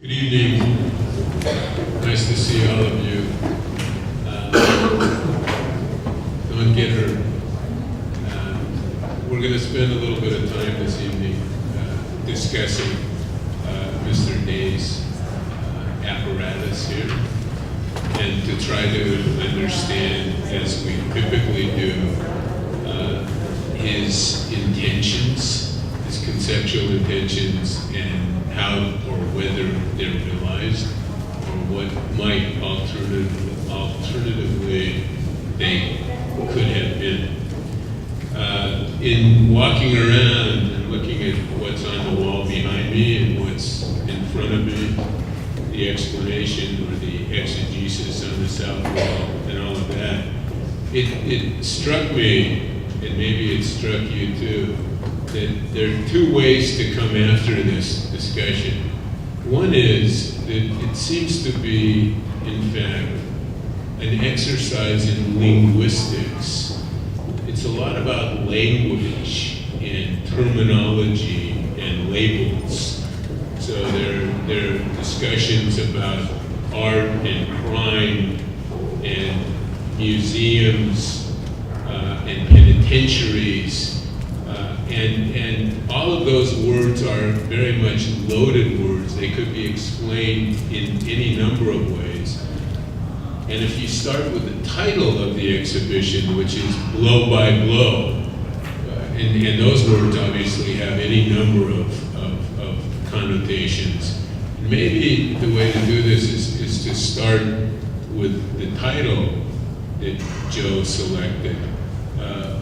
Good evening. Nice to see all of you. Don Gitter. We're going to spend a little bit of time this evening discussing Mr. Day's apparatus here, and to try to understand, as we typically do, his intentions, his conceptual intentions, and how or whether they're realized, or what might alternatively they could have been. In walking around and looking at what's on the wall behind me and what's in front of me, the explanation or the exegesis on the south wall and all of that, it struck me, and maybe it struck you too, that there are two ways to come after this discussion. One is that it seems to be, in fact, an exercise in linguistics. It's a lot about language and terminology and labels. So there are discussions about art and crime and museums and penitentiaries. And all of those words are very much loaded words. They could be explained in any number of ways. And if you start with the title of the exhibition, which is Blow by Blow, and those words obviously have any number of connotations. Maybe the way to do this is to start with the title that Joe selected,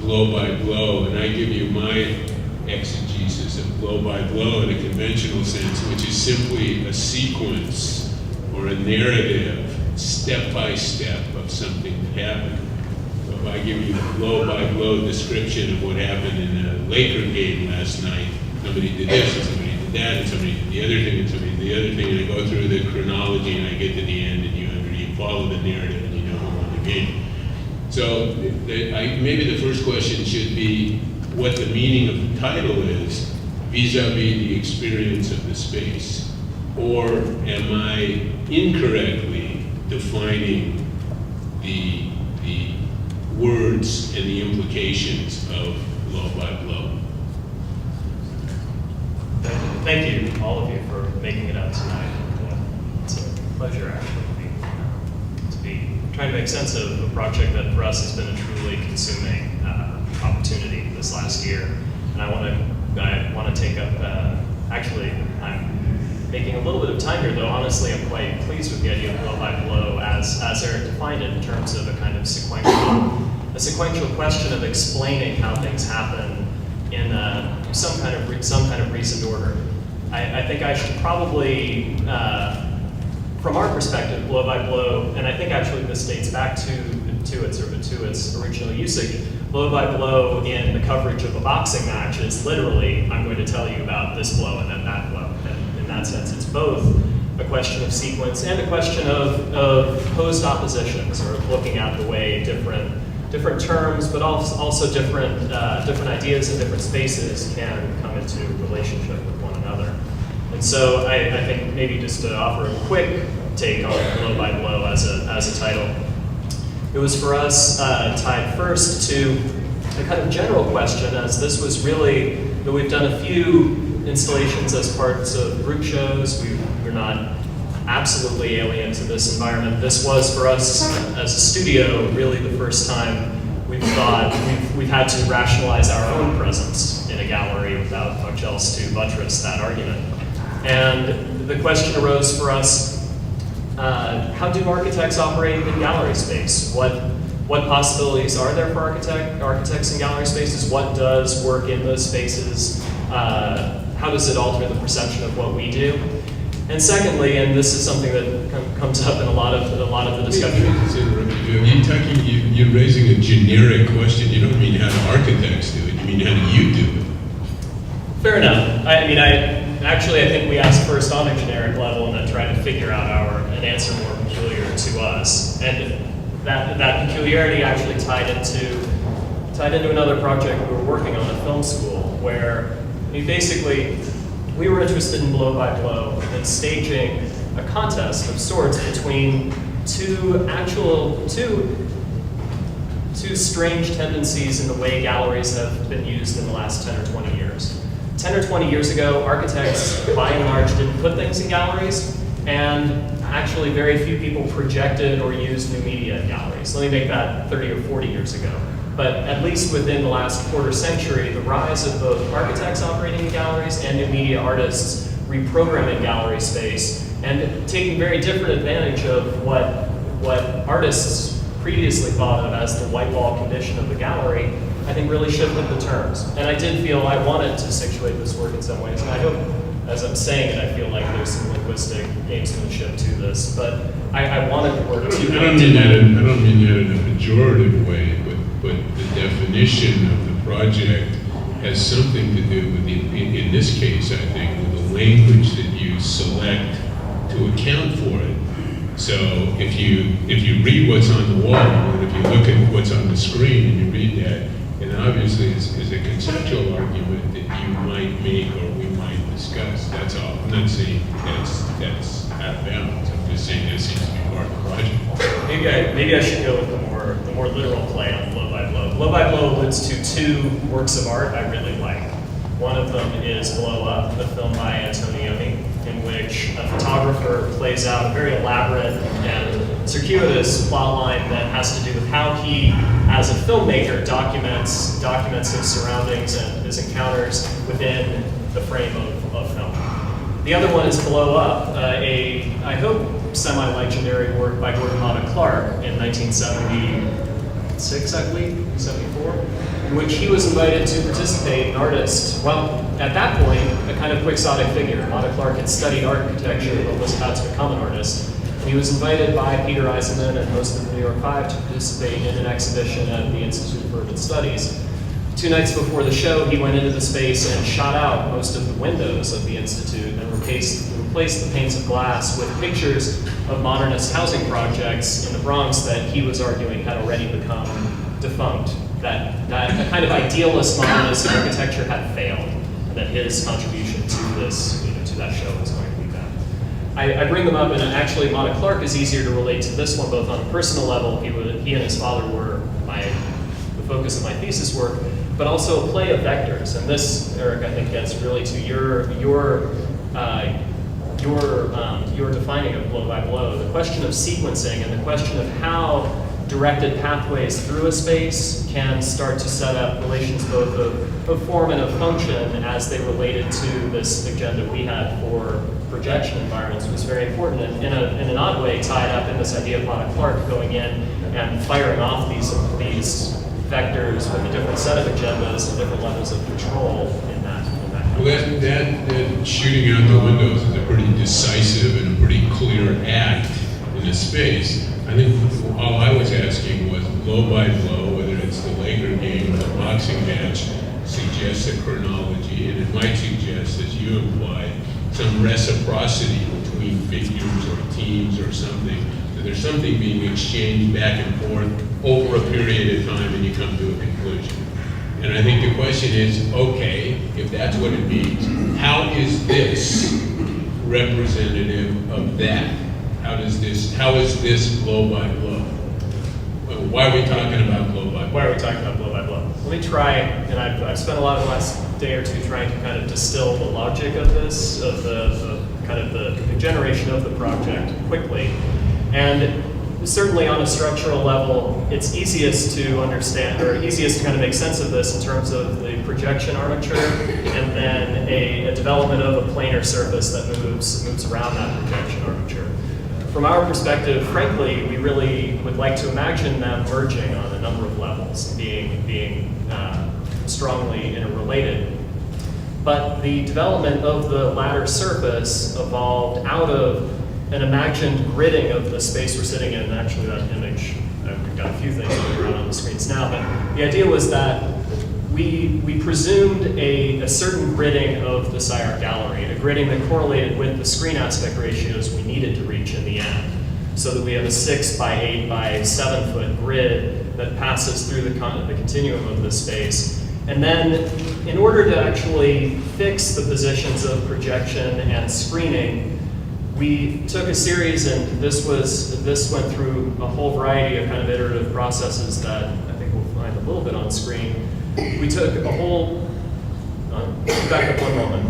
Blow by Blow, and I give you my exegesis of blow by blow in a conventional sense, which is simply a sequence or a narrative, step by step, of something that happened. So if I give you the blow by blow description of what happened in a Laker game last night, somebody did this, and somebody did that, and somebody did the other thing, and somebody did the other thing, and I go through the chronology and I get to the end, and you follow the narrative and you know who won the game. So maybe the first question should be what the meaning of the title is vis-a-vis the experience of the space. Or am I incorrectly defining the words and the implications of blow by blow? Thank you, all of you, for making it out tonight. It's a pleasure, actually, to be trying to make sense of a project that for us has been a truly consuming opportunity this last year. And I want to take up, actually, I'm making a little bit of time here, though honestly I'm quite pleased with the idea of blow by blow as Eric defined it, in terms of a kind of sequential question of explaining how things happen in some kind of recent order. I think I should probably, from our perspective, blow by blow, and I think actually this dates back to its original usage. Blow by blow in the coverage of a boxing match is literally, I'm going to tell you about this blow and then that blow. And in that sense, it's both a question of sequence and a question of opposed oppositions, or looking at the way different terms, but also different ideas in different spaces can come into relationship with one another. And so I think maybe just to offer a quick take on blow by blow as a title. It was for us tied first to a kind of general question, as this was really, we've done a few installations as parts of group shows. We're not absolutely alien to this environment. This was for us as a studio really the first time we've had to rationalize our own presence in a gallery without much else to buttress that argument. And the question arose for us, how do architects operate in gallery space? What possibilities are there for architects in gallery spaces? What does work in those spaces? How does it alter the perception of what we do? And secondly, and this is something that comes up in a lot of the discussion. You're raising a generic question. You don't mean how do architects do it. You mean how do you do it? Fair enough. I think we asked first on a generic level and then tried to figure out an answer more peculiar to us. And that peculiarity actually tied into another project we were working on at film school, where basically we were interested in blow by blow and staging a contest of sorts between two strange tendencies in the way galleries have been used in the last 10 or 20 years. 10 or 20 years ago, architects, by and large, didn't put things in galleries, and actually very few people projected or used new media in galleries. Let me make that 30 or 40 years ago. But at least within the last quarter century, the rise of both architects operating in galleries and new media artists reprogramming gallery space and taking very different advantage of what artists previously thought of as the white wall condition of the gallery, I think really shifted the terms. And I did feel I wanted to situate this work in some ways, and I hope, as I'm saying it, I feel like there's some linguistic gamesmanship to this, but I wanted the work to... I don't mean that in a pejorative way, but the definition of the project has something to do with, in this case, I think, with the language that you select to account for it. So if you read what's on the wall, and if you look at what's on the screen and you read that, it obviously is a conceptual argument that you might make or we might discuss. That's all. I'm not saying that's out of bounds. I'm just saying that seems to be part of the project. Maybe I should go with the more literal play on blow by blow. Blow by blow alludes to two works of art I really like. One of them is Blow Up, the film by Antonioni, in which a photographer plays out a very elaborate and circuitous plot line that has to do with how he, as a filmmaker, documents his surroundings and his encounters within the frame of film. The other one is Blow Up, I hope, semi-legendary work by Quranic Clark in 1976, I believe, 74, in which he was invited to participate, an artist, well, at that point, a kind of quixotic figure. Quranic Clark had studied architecture but was about to become an artist. And he was invited by Peter Eisenman and most of the New York Five to participate in an exhibition at the Institute for Urban Studies. 2 nights before the show, he went into the space and shot out most of the windows of the Institute and replaced the panes of glass with pictures of modernist housing projects in the Bronx that he was arguing had already become defunct. That a kind of idealist modernist architecture had failed, and that his contribution to this, to that show was going to be bad. I bring them up, and actually, Quranic Clark is easier to relate to this one, both on a personal level. He and his father were the focus of my thesis work, but also a play of vectors. And this, Eric, I think gets really to your defining of blow by blow, the question of sequencing and the question of how directed pathways through a space can start to set up relations both of form and of function as they related to this agenda we had for projection environments was very important, and in an odd way tied up in this idea of Quranic Clark going in and firing off these vectors with a different set of agendas and different levels of control in that. Well, that shooting out the windows is a pretty decisive and a pretty clear act in a space. I think all I was asking was blow by blow, whether it's the Laker game or the boxing match, suggests a chronology, and it might suggest, as you implied, some reciprocity between figures or teams or something. So there's something being exchanged back and forth over a period of time and you come to a conclusion. And I think the question is, okay, if that's what it means, how is this representative of that? How is this blow by blow? Why are we talking about blow by blow? Why are we talking about blow by blow? Let me try, and I've spent a lot of the last day or two trying to kind of distill the logic of this, of the generation of the project quickly. And certainly on a structural level, it's easiest to understand, or easiest to kind of make sense of this in terms of the projection armature, and then a development of a planar surface that moves around that projection armature. From our perspective, frankly, we really would like to imagine them merging on a number of levels, being strongly interrelated. But the development of the latter surface evolved out of an imagined gridding of the space we're sitting in. Actually, that image, we've got a few things going around on the screens now, but the idea was that we presumed a certain gridding of the SCI-Arc gallery, a gridding that correlated with the screen aspect ratios we needed to reach in the end, so that we have a 6 by 8 by 7 foot grid that passes through the continuum of the space And then in order to actually fix the positions of projection and screening, we took a series, and this went through a whole variety of kind of iterative processes that I think we'll find a little bit on screen. We took a whole, back up one moment.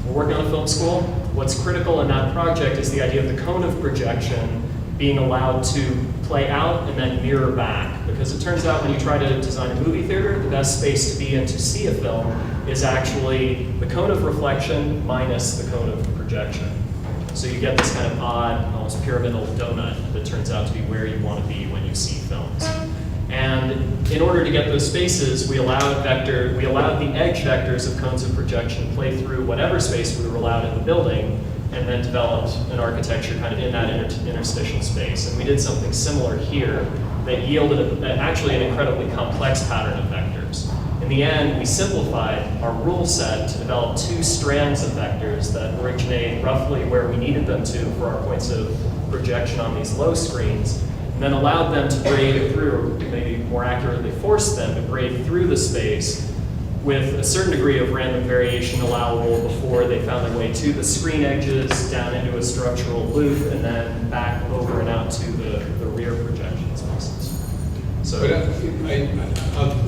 We're working on a film school. What's critical in that project is the idea of the cone of projection being allowed to play out and then mirror back. Because it turns out when you try to design a movie theater, the best space to be in to see a film is actually the cone of reflection minus the cone of projection. So you get this kind of odd, almost pyramidal donut that turns out to be where you want to be when you see films. And in order to get those spaces, we allowed the edge vectors of cones of projection to play through whatever space we were allowed in the building, and then developed an architecture kind of in that interstitial space. And we did something similar here that yielded actually an incredibly complex pattern of vectors. In the end, we simplified our rule set to develop two strands of vectors that originate roughly where we needed them to for our points of projection on these low screens, and then allowed them to braid through, maybe more accurately forced them to braid through the space with a certain degree of random variation allowable before they found their way to the screen edges, down into a structural loop, and then back over and out to the rear projection spaces. So, but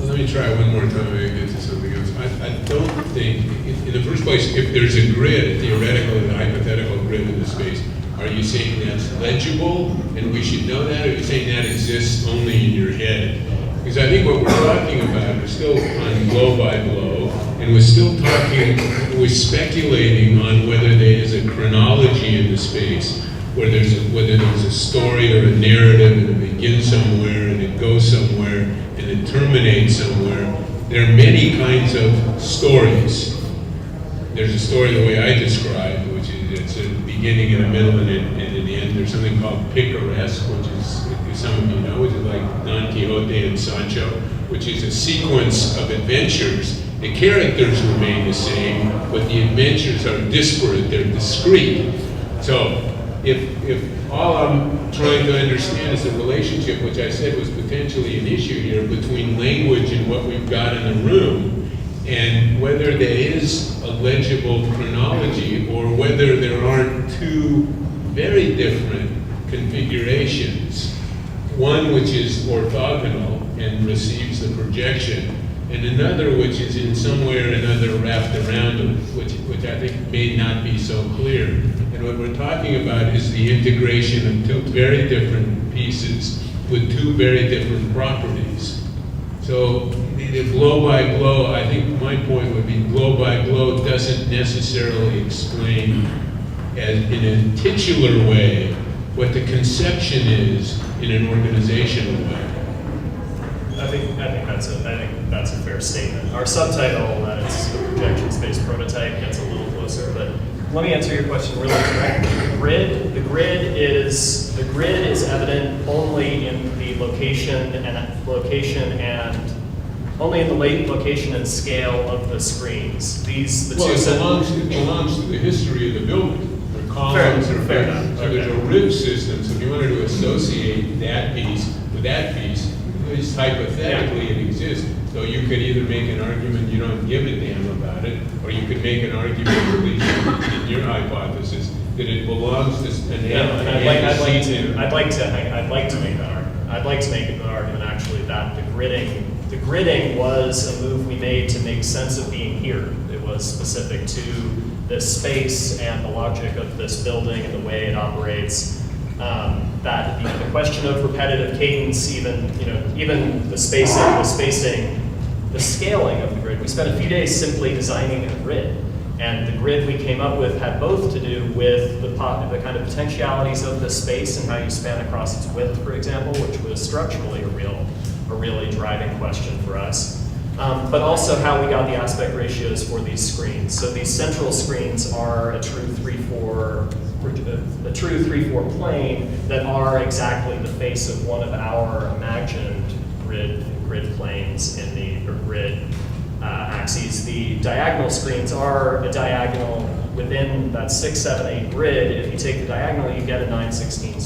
let me try one more time and get to something else. I don't think, in the first place, if there's a grid, a theoretical and a hypothetical grid in the space, are you saying that's legible and we should know that, or are you saying that exists only in your head? Because I think what we're talking about, we're still on blow by blow, and we're speculating on whether there is a chronology in the space, whether there's a story or a narrative and it begins somewhere and it goes somewhere and it terminates somewhere. There are many kinds of stories. There's a story the way I described, which is it's a beginning and a middle and in the end. There's something called picaresque, which is, some of you know, which is like Don Quixote and Sancho, which is a sequence of adventures. The characters remain the same, but the adventures are disparate, they're discrete. So if all I'm trying to understand is the relationship, which I said was potentially an issue here, between language and what we've got in the room, and whether there is a legible chronology or whether there aren't two very different configurations. One which is orthogonal and receives the projection, and another which is in some way or another wrapped around it, which I think may not be so clear. And what we're talking about is the integration of two very different pieces with two very different properties. So the blow by blow, I think my point would be blow by blow doesn't necessarily explain as in a titular way what the conception is in an organizational way. I think that's a fair statement. Our subtitle, that it's the projection space prototype, gets a little closer, but let me answer your question really directly. The grid is evident only in the location and only in the location and scale of the screens. It belongs to the history of the building. The columns are fair enough. So there's a rib system. So if you wanted to associate that piece with that piece, at least hypothetically it exists. So you could either make an argument you don't give a damn about it, or you could make an argument, at least in your hypothesis, that it belongs to I'd like to make that argument. I'd like to make an argument actually that the gridding was a move we made to make sense of being here. It was specific to this space and the logic of this building and the way it operates. That the question of repetitive cadence, even the spacing, the scaling of the grid. We spent a few days simply designing a grid, and the grid we came up with had both to do with the kind of potentialities of the space and how you span across its width, for example, which was structurally a really driving question for us. But also how we got the aspect ratios for these screens. So these central screens are a true 3/4 plane that are exactly the face of one of our imagined grid planes in the grid axes. The diagonal screens are a diagonal within that 6, 7, 8 grid. If you take the diagonal, you get a 9/16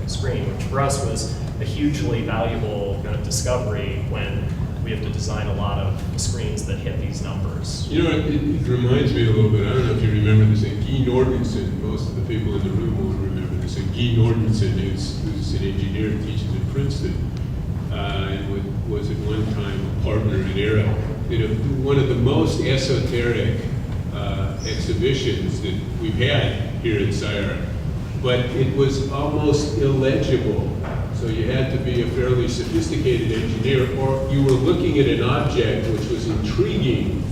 screen, which for us was a hugely valuable kind of discovery when we have to design a lot of screens that hit these numbers. You know, it reminds me a little bit, I don't know if you remember this, Guy Nordensson, most of the people in the room will remember this, Guy Nordensson, who's an engineer, teaches at Princeton, and was at one time a partner at ERA, did one of the most esoteric exhibitions that we've had here at SCI-Arc, but it was almost illegible. So you had to be a fairly sophisticated engineer, or you were looking at an object which was intriguing,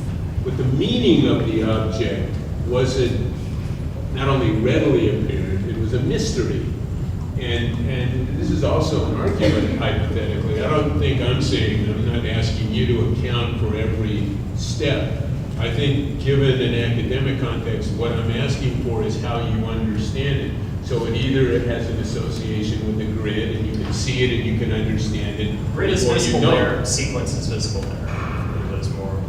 but the meaning of the object wasn't not only readily apparent, it was a mystery. And this is also an argument, hypothetically. I don't think I'm saying, I'm not asking you to account for every step. I think given an academic context, what I'm asking for is how you understand it. So it has an association with the grid, and you can see it and you can understand it. Grid is visible there, sequence is visible there.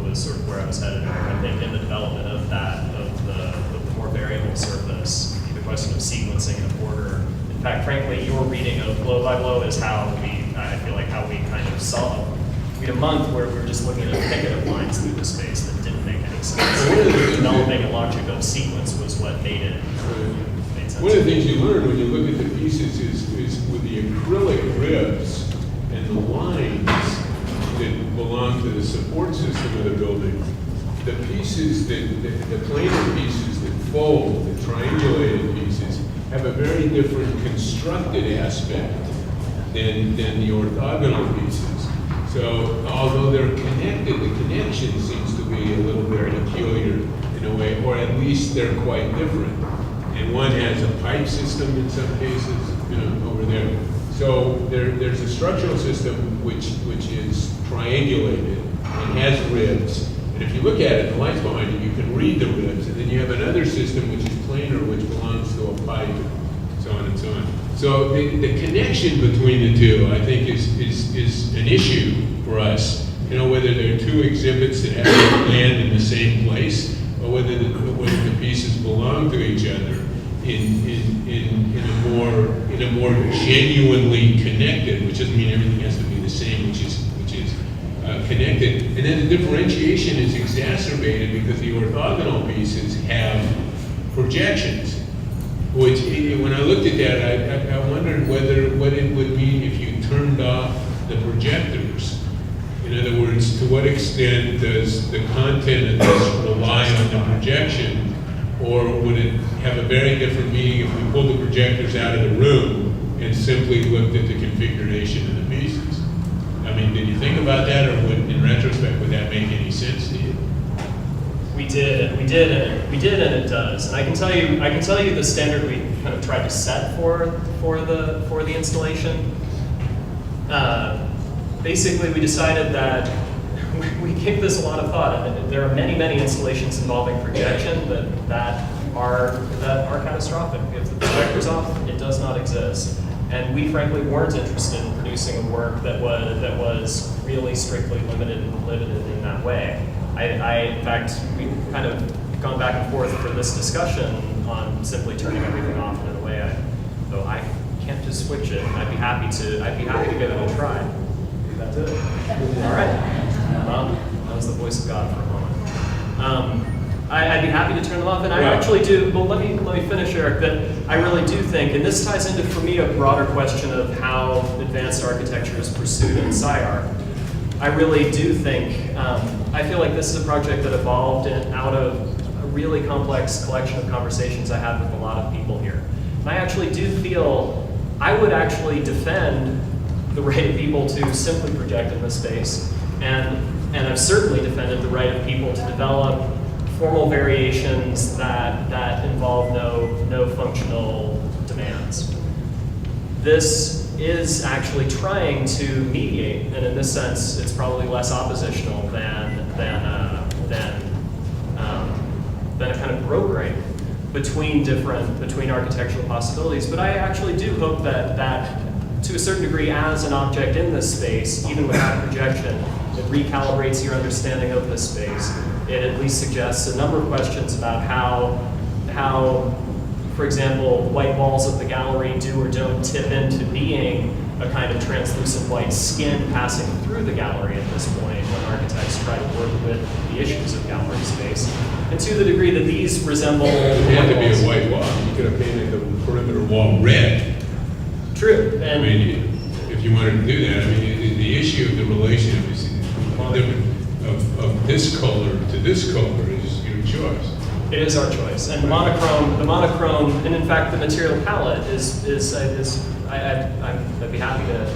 Was sort of where I was headed. I think in the development of that, of the more variable surface, the question of sequencing and order. In fact, frankly, your reading of blow by blow is how I feel like how we kind of saw. We had a month where we were just looking at a thicket of lines through the space that didn't make any sense. Developing a logic of sequence was what made it. One of the things you learn when you look at the pieces is with the acrylic ribs and the lines that belong to the support system of the building, the pieces the planar pieces that fold, the triangulated pieces, have a very different constructed aspect than the orthogonal pieces. So although they're connected, the connection seems to be a little bit peculiar in a way, or at least they're quite different. And one has a pipe system in some cases, over there. So there's a structural system which is triangulated and has ribs. And if you look at it, the lights behind it, you can read the ribs. And then you have another system which is planar, which belongs to a pipe, so on and so on. So the connection between the two, I think, is an issue for us. Whether there are two exhibits that have to land in the same place, or whether the pieces belong to each other in a more genuinely connected, which doesn't mean everything has to be the same, which is connected. And then the differentiation is exacerbated because the orthogonal pieces have projections. Which, when I looked at that, I wondered what it would mean if you turned off the projectors. In other words, to what extent does the content of this rely on the projection, or would it have a very different meaning if we pulled the projectors out of the room and simply looked at the configuration of the pieces? I mean, did you think about that, or in retrospect, would that make any sense to you? We did, and it does. And I can tell you the standard we kind of tried to set for the installation. Basically, we decided that we gave this a lot of thought, and there are many installations involving projection that are catastrophic. If the projector's off, it does not exist. And we frankly weren't interested in producing a work that was really strictly limited in that way. In fact, we've kind of gone back and forth for this discussion on simply turning everything off in a way. Though I can't just switch it. I'd be happy to give it a try. That's it. All right. Well, that was the voice of God for a moment. I'd be happy to turn them off, and I actually do. But let me finish, Eric. That I really do think, and this ties into for me a broader question of how advanced architecture is pursued in SCI-Arc. I really do think, I feel like this is a project that evolved out of a really complex collection of conversations I had with a lot of people here. And I actually do feel, I would actually defend the right of people to simply project in this space. And I've certainly defended the right of people to develop formal variations that involve no functional demands. This is actually trying to mediate, and in this sense, it's probably less oppositional than a kind of brokering between architectural possibilities. But I actually do hope that to a certain degree, as an object in this space, even without projection, it recalibrates your understanding of this space. It at least suggests a number of questions about how, for example, white walls of the gallery do or don't tip into being a kind of translucent white skin passing through the gallery at this point when architects try to work with the issues of gallery space. And to the degree that these resemble... It had to be a white wall. You could have painted the perimeter wall red. True. And I mean, if you wanted to do that, I mean, the issue of the relationship is different. Of this color to this color is your choice. it is our choice. And the monochrome, and in fact the material palette I'd be happy to,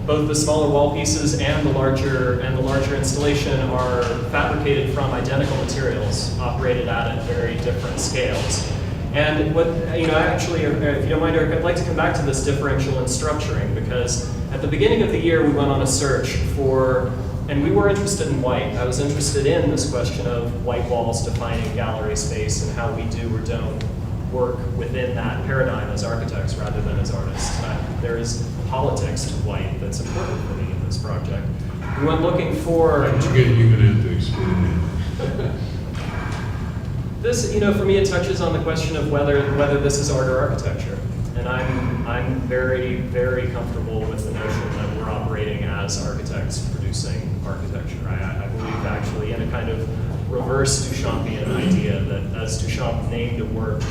both the smaller wall pieces and the larger installation are fabricated from identical materials, operated at very different scales. And what, actually, if you don't mind, Eric, I'd like to come back to this differential in structuring, because at the beginning of the year we went on a search for, and we were interested in white. I was interested in this question of white walls defining gallery space and how we do or don't work within that paradigm as architects rather than as artists. There is politics to white that's important for me in this project. We went looking for... You're going to have to explain that. This, for me, it touches on the question of whether this is art or architecture. And I'm very, very comfortable with the notion that we're operating as architects producing architecture. I believe actually in a kind of reverse Duchampian idea that as Duchamp named a work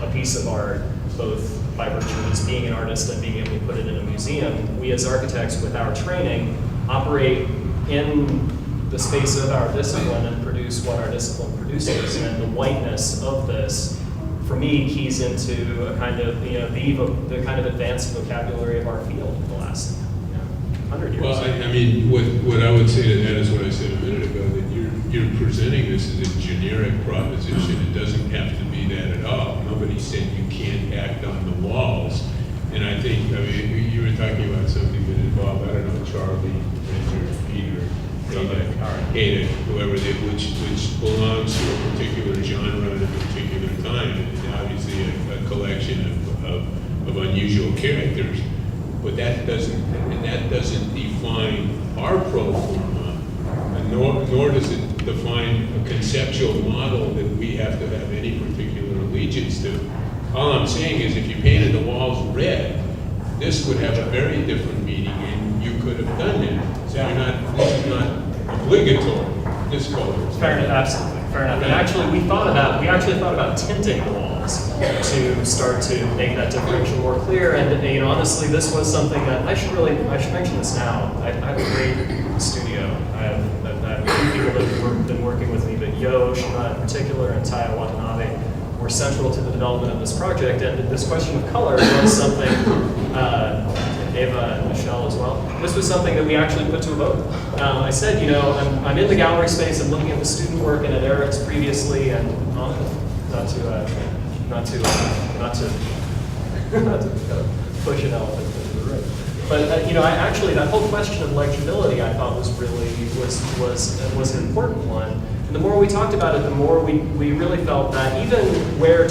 a piece of art, both by virtue of his being an artist and being able to put it in a museum, we as architects with our training operate in the space of our discipline and produce what our discipline produces. And the whiteness of this, for me, keys into a kind of, the kind of advanced vocabulary of our field in the last 100 years. Well, I mean, what I would say to that is what I said a minute ago, that you're presenting this as a generic proposition. It doesn't have to be that at all. Nobody said you can't act on the walls. And I think, you were talking about something that involved, I don't know, Charlie, Peter, Ada, whoever, which belongs to a particular genre at a particular time, and obviously a collection of unusual characters. But that doesn't define our pro forma, nor does it define a conceptual model that we have to have any particular allegiance to. All I'm saying is if you painted the walls red, this would have a very different meaning, and you could have done that. So this is not obligatory, this color. Fair enough, absolutely, fair enough. And actually we actually thought about tinting the walls to start to make that differential more clear. And honestly, this was something that I should mention this now. I have a great studio. I have a few people that have been working with me, but Yo, Shima in particular, and Taya Watanabe were central to the development of this project. And this question of color was something, Eva and Michelle as well. This was something that we actually put to a vote. I said, I'm in the gallery space, I'm looking at the student work and at Eric's previously, and not to push an elephant into the room. But I actually, that whole question of legibility I thought was really was an important one. And the more we talked about it, the more we really felt that even where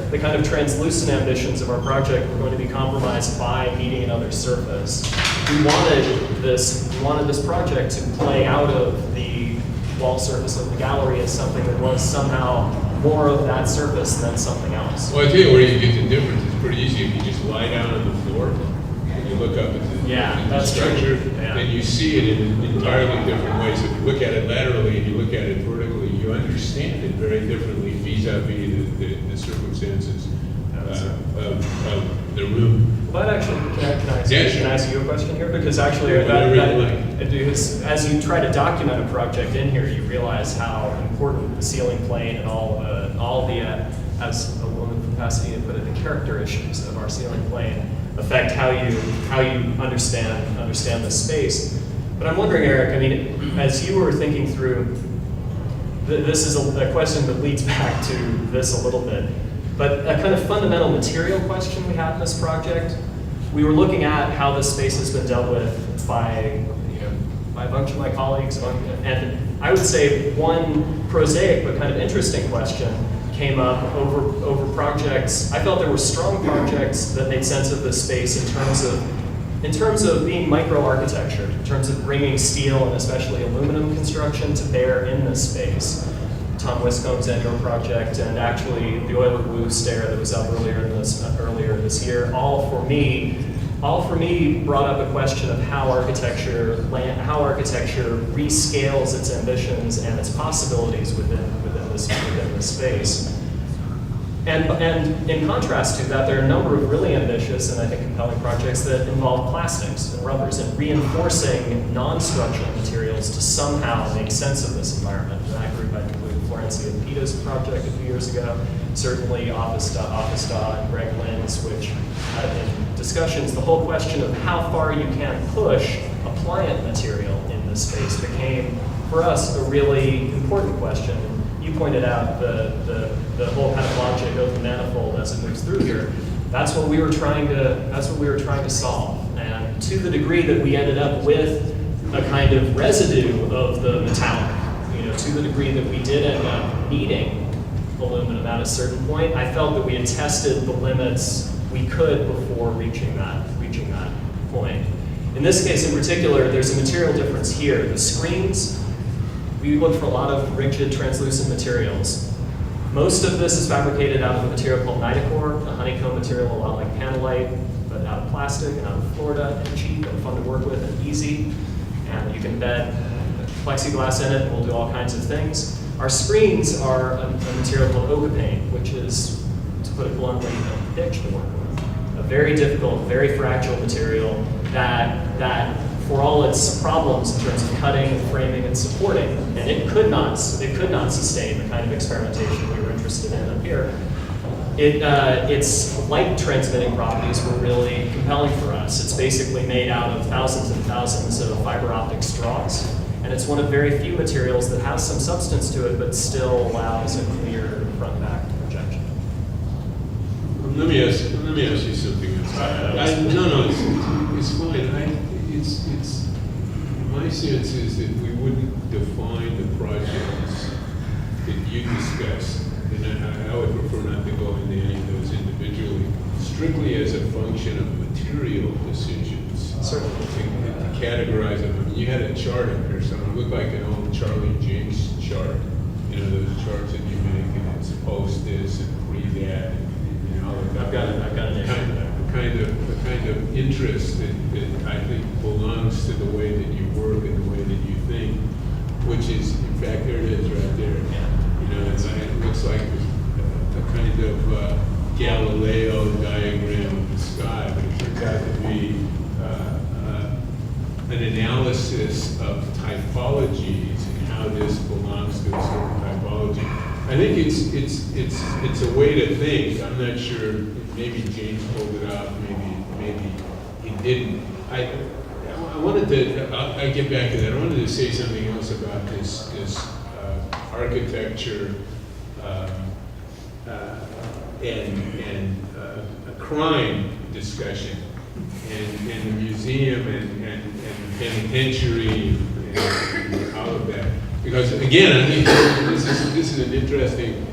the kind of translucent ambitions of our project were going to be compromised by meeting another surface, we wanted this project to play out of the wall surface of the gallery as something that was somehow more of that surface than something else. Well, I tell you where you get the difference. It's pretty easy. If you just lie down on the floor and you look up at the structure, then you see it in entirely different ways. If you look at it laterally and you look at it vertically, you understand it very differently vis-a-vis the circumstances of the room. But actually, can I ask you a question here? Because actually, as you try to document a project in here, you realize how important the ceiling plane and all the, as a woman from Pasadena put it, the character issues of our ceiling plane affect how you understand the space. But I'm wondering, Eric, as you were thinking through, this is a question that leads back to this a little bit. But a kind of fundamental material question we have in this project, we were looking at how this space has been dealt with by a bunch of my colleagues, and I would say one prosaic but kind of interesting question came up over projects. I felt there were strong projects that made sense of this space in terms of being micro-architecture, in terms of bringing steel and especially aluminum construction to bear in this space. Tom Wiscomb's Endor project, and actually the Euler Blue stair that was up earlier this year, all for me all for me brought up a question of how architecture rescales its ambitions and its possibilities within this space. And in contrast to that, there are a number of really ambitious and I think compelling projects that involve plastics and rubbers and reinforcing non-structural materials to somehow make sense of this environment. In that group, I included Florencia Pito's project a few years ago, certainly Office and Greg Lynn's, which in discussions, the whole question of how far you can push a pliant material in this space became, for us, a really important question. You pointed out the whole kind of logic of the manifold as it moves through here. That's what we were trying to solve. And to the degree that we ended up with a kind of residue of the metallic, to the degree that we did end up needing aluminum at a certain point, I felt that we had tested the limits we could before reaching that point. In this case in particular, there's a material difference here. The screens, we looked for a lot of rigid, translucent materials. Most of this is fabricated out of a material called Nidacor, a honeycomb material, a lot like panelite, but out of plastic and out of Florida, and cheap and fun to work with and easy. And you can embed plexiglass in it, and we'll do all kinds of things. Our screens are a material called Okapane, which is, to put it bluntly, a pitch to work with. A very difficult, very fragile material that for all its problems in terms of cutting and framing and supporting, and it could not sustain the kind of experimentation we were interested in up here. Its light transmitting properties were really compelling for us. It's basically made out of thousands and thousands of fiber optic straws, and it's one of very few materials that has some substance to it, but still allows a clear front-back projection. Let me ask you something else. It's fine. My sense is that we wouldn't define the projects that you discussed, and I would prefer not to go into any of those individually, strictly as a function of material decisions. Certainly. To categorize them. I mean, you had a chart up here, something looked like an old Charlie James chart. Those charts that you make, and it's post this and pre that, and all of that. I've got an issue there. The kind of interest that I think belongs to the way that you work and the way that you think, which is, in fact, there it is right there. Yeah. It looks like a kind of Galileo diagram of the sky, but it turns out to be an analysis of typologies and how this belongs to a certain typology. I think it's a way to think. I'm not sure. Maybe James pulled it out. Maybe he didn't. I wanted to. I get back to that. I wanted to say something else about this architecture and a crime discussion, and the museum and the penitentiary and all of that. Because again, I think this is an interesting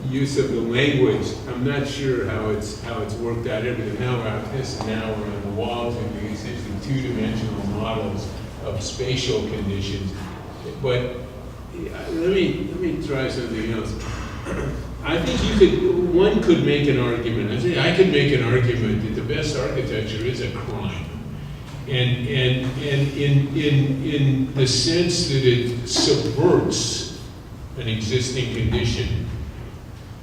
use of the language. I'm not sure how it's worked out here, but now we're on this, and now we're on the walls, and we essentially two-dimensional models of spatial conditions. But let me try something else. I think one could make an argument. I could make an argument that the best architecture is a crime. And in the sense that it subverts an existing condition.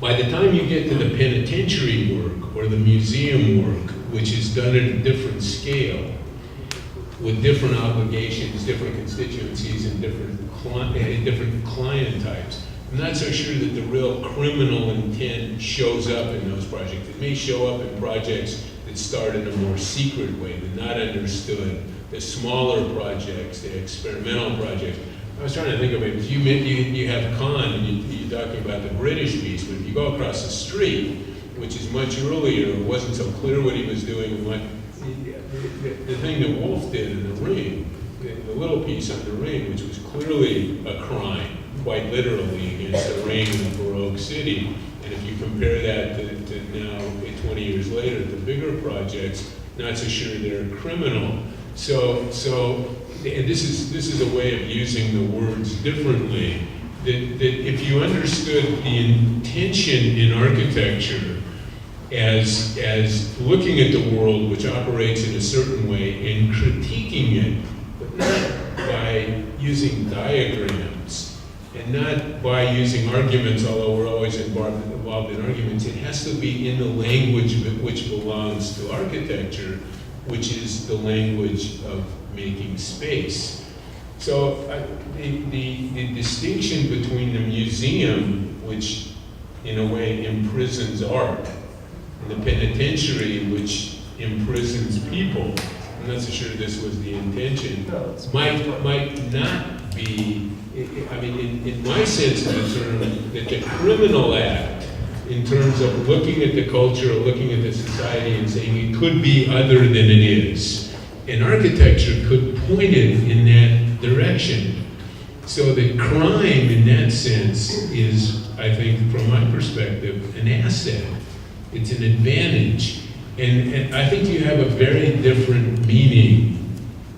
By the time you get to the penitentiary work or the museum work, which is done at a different scale, with different obligations, different constituencies, and different client types, I'm not so sure that the real criminal intent shows up in those projects. It may show up in projects that start in a more secret way, the not understood, the smaller projects, the experimental projects. I was trying to think of it, because you have Khan, and you're talking about the British piece, but if you go across the street, which is much earlier, it wasn't so clear what he was doing, and the thing that Wolf did in The Ring, the little piece on The Ring, which was clearly a crime, quite literally, against the ring in a Baroque city. And if you compare that to now, 20 years later, the bigger projects, not so sure they're criminal. So and this is a way of using the words differently, that if you understood the intention in architecture as looking at the world which operates in a certain way and critiquing it, but not by using diagrams and not by using arguments, although we're always involved in arguments. It has to be in the language which belongs to architecture, which is the language of making space. So the distinction between the museum, which in a way imprisons art, and the penitentiary, which imprisons people, I'm not so sure this was the intention, might not be, I mean, in my sense of the term, that the criminal act, in terms of looking at the culture, or looking at the society and saying it could be other than it is, and architecture could point it in that direction. So the crime in that sense is, I think, from my perspective, an asset. It's an advantage. And I think you have a very different meaning,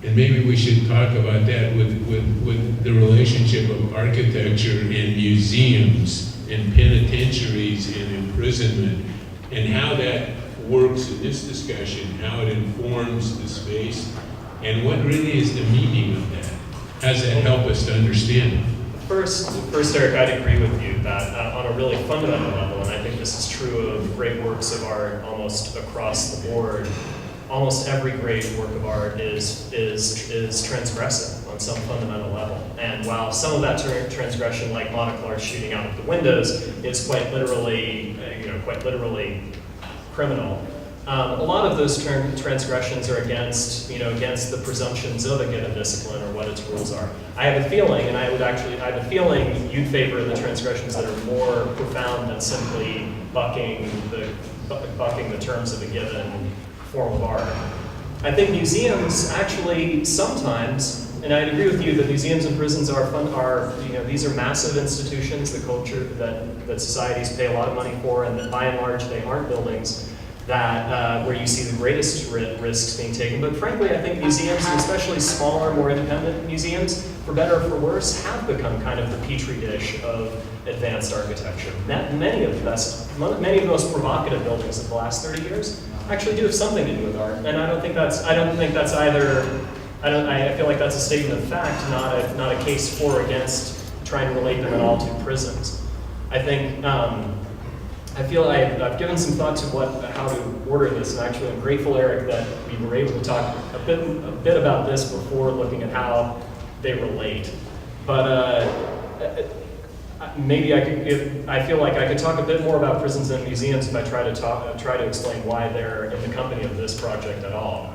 and maybe we should talk about that with the relationship of architecture and museums and penitentiaries and imprisonment, and how that works in this discussion, how it informs the space, and what really is the meaning of that. How does that help us to understand it? First, Eric, I'd agree with you that on a really fundamental level, and I think this is true of great works of art almost across the board, almost every great work of art is transgressive on some fundamental level. And while some of that transgression, like monoclars shooting out of the windows, is quite literally criminal, a lot of those transgressions are against the presumptions of a given discipline or what its rules are. I have a feeling, and I have a feeling you'd favor the transgressions that are more profound than simply bucking the terms of a given form of art. I think museums actually sometimes, and I'd agree with you that museums and prisons these are massive institutions, the culture that societies pay a lot of money for, and that by and large they aren't buildings that where you see the greatest risks being taken. But frankly, I think museums, and especially smaller, more independent museums, for better or for worse, have become kind of the petri dish of advanced architecture. Many of the most provocative buildings of the last 30 years actually do have something to do with art, and I feel like that's a statement of fact, not a case for or against trying to relate them at all to prisons. I think. I feel I've given some thought to how to order this, and actually I'm grateful, Eric, that we were able to talk a bit about this before looking at how they relate. But maybe I feel like I could talk a bit more about prisons and museums if I try to explain why they're in the company of this project at all.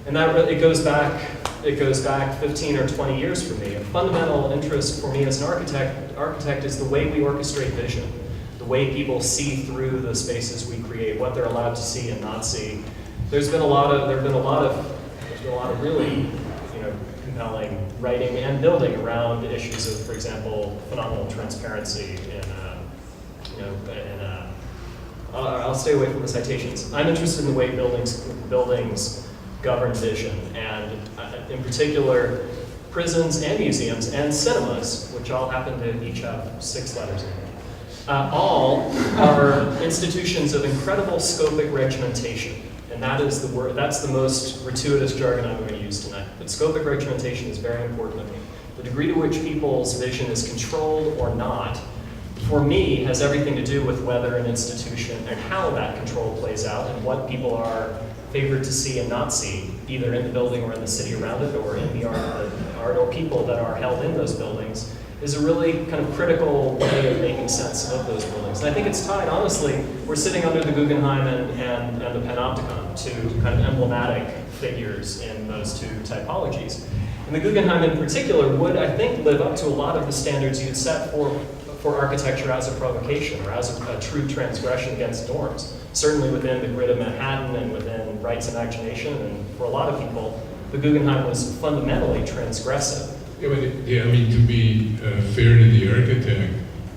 And that it goes back 15 or 20 years for me. A fundamental interest for me as an architect is the way we orchestrate vision. The way people see through the spaces we create, what they're allowed to see and not see. There's been a lot of really, compelling writing and building around issues of, for example, phenomenal transparency I'll stay away from the citations. I'm interested in the way buildings govern vision, and in particular, prisons and museums and cinemas, which all happen to each have 6 letters in it. All are institutions of incredible scopic regimentation, and that's the most gratuitous jargon I'm going to use tonight. But scopic regimentation is very important to me. The degree to which people's vision is controlled or not, for me, has everything to do with whether an institution and how that control plays out and what people are favored to see and not see, either in the building or in the city around it, or in the art or people that are held in those buildings, is a really kind of critical way of making sense of those buildings. And I think it's tied, honestly, we're sitting under the Guggenheim and the Panopticon, two kind of emblematic figures in those two typologies. And the Guggenheim in particular would, I think, live up to a lot of the standards you'd set for architecture as a provocation or as a true transgression against norms. Certainly within the grid of Manhattan and within Wright's imagination, and for a lot of people, the Guggenheim was fundamentally transgressive. Yeah, I mean, to be fair to the architect,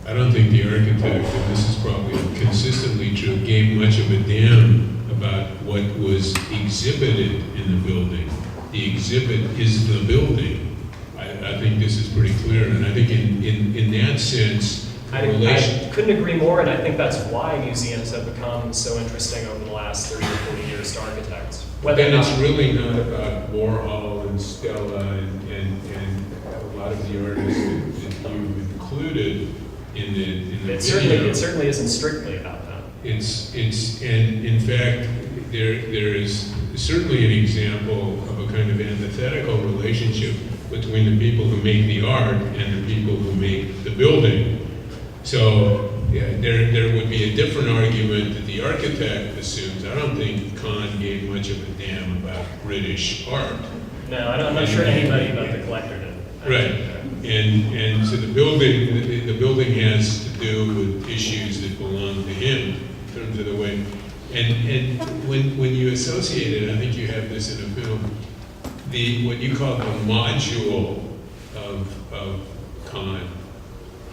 I don't think the architect, and this is probably consistently true, gave much of a damn about what was exhibited in the building. The exhibit is the building. I think this is pretty clear, and I think in that sense, I couldn't agree more, and I think that's why museums have become so interesting over the last 30 or 40 years to architects. Then it's really not about Warhol and Stella and a lot of the artists that you've included in the video. It certainly isn't strictly about that. And in fact, there is certainly an example of a kind of antithetical relationship between the people who make the art and the people who make the building. So yeah, there would be a different argument that the architect assumes. I don't think Kahn gave much of a damn about British art. No, I'm not sure anybody but the collector did. Right. And so the building has to do with issues that belong to him in terms of the way. And when you associate it, I think you have this in a film, what you call the module of Kahn,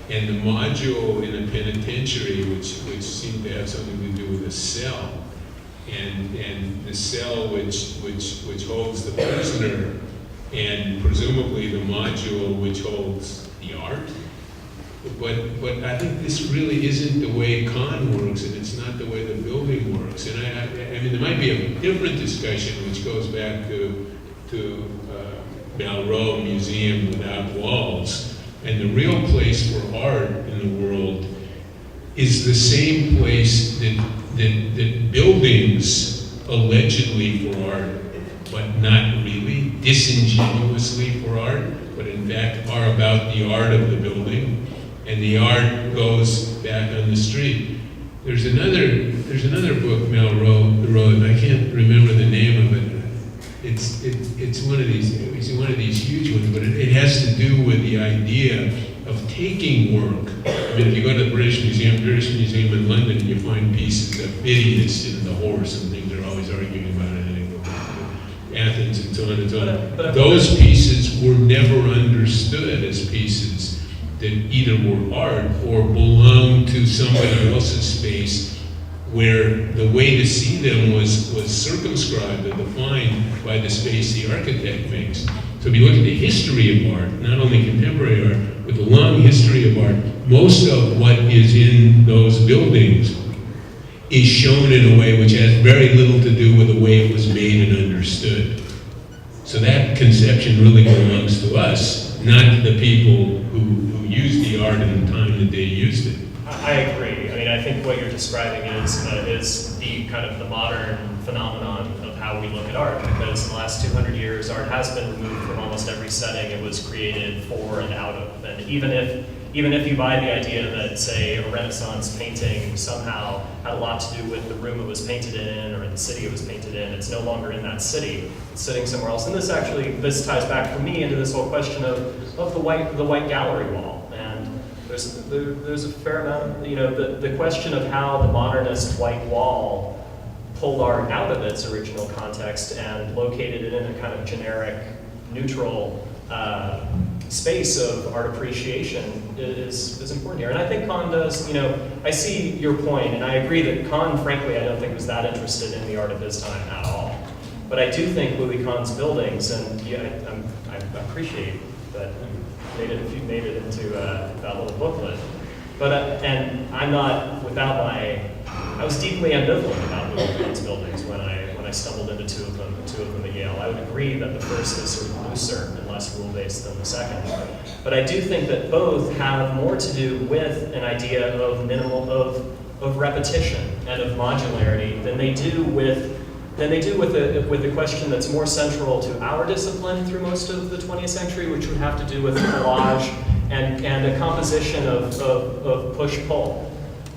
and the module in a penitentiary, which seemed to have something to do with a cell, and the cell which holds the prisoner, and presumably the module which holds the art. But I think this really isn't the way Kahn works, and it's not the way the building works. And I mean, there might be a different discussion which goes back to Malraux Museum Without Walls. And the real place for art in the world is the same place that buildings allegedly for art, but not really, disingenuously for art, but in fact are about the art of the building, and the art goes back on the street. There's another book Malraux wrote, and I can't remember the name of it. It's one of these huge ones, but it has to do with the idea of taking work. I mean, if you go to the British Museum in London, and you find pieces of Phidias and the horse and things they're always arguing about it, and they go back to Athens and so on and so on. Those pieces were never understood as pieces that either were art or belonged to somebody else's space, where the way to see them was circumscribed or defined by the space the architect makes. So if you look at the history of art, not only contemporary art, but the long history of art, most of what is in those buildings is shown in a way which has very little to do with the way it was made and understood. So that conception really belongs to us, not the people who used the art in the time that they used it. I agree. I mean, I think what you're describing is the kind of the modern phenomenon of how we look at art, because in the last 200 years, art has been removed from almost every setting it was created for and out of. And even if you buy the idea that, say, a Renaissance painting somehow had a lot to do with the room it was painted in or in the city it was painted in, it's no longer in that city, it's sitting somewhere else. And this ties back for me into this whole question of the white gallery wall. There's a fair amount, the question of how the modernist white wall pulled art out of its original context and located it in a kind of generic, neutral space of art appreciation is important here. And I think Kahn does, I see your point, and I agree that Kahn, frankly, I don't think was that interested in the art of his time at all. But I do think Louis Kahn's buildings, and I appreciate that you made it into that little booklet. But and I'm not I was deeply ambivalent about Louis Kahn's buildings when I stumbled into two of them at Yale. I would agree that the first is sort of looser and less rule-based than the second. But I do think that both have more to do with an idea of repetition and of modularity than they do with the question that's more central to our discipline through most of the 20th century, which would have to do with collage and a composition of push-pull.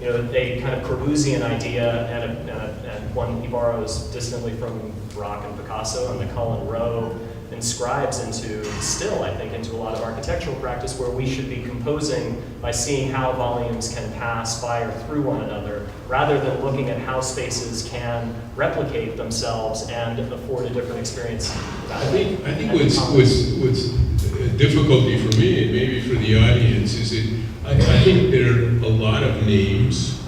A kind of Corbusian idea and one he borrows distantly from Braque and Picasso, and the Cullen Row inscribes into a lot of architectural practice, where we should be composing by seeing how volumes can pass by or through one another, rather than looking at how spaces can replicate themselves and afford a different experience. I think what's a difficulty for me, and maybe for the audience, is that I think there are a lot of names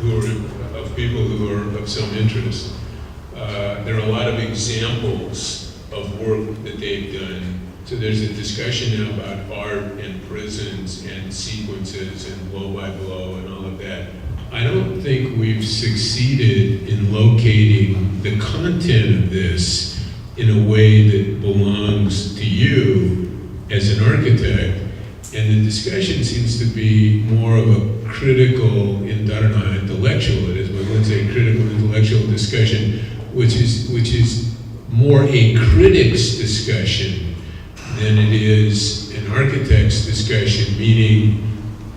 of people who are of some interest. There are a lot of examples of work that they've done So there's a discussion now about art and prisons and sequences and blow by blow and all of that. I don't think we've succeeded in locating the content of this in a way that belongs to you as an architect. And the discussion seems to be more of a critical, I don't know how intellectual it is, but let's say critical intellectual discussion, which is more a critic's discussion than it is an architect's discussion, meaning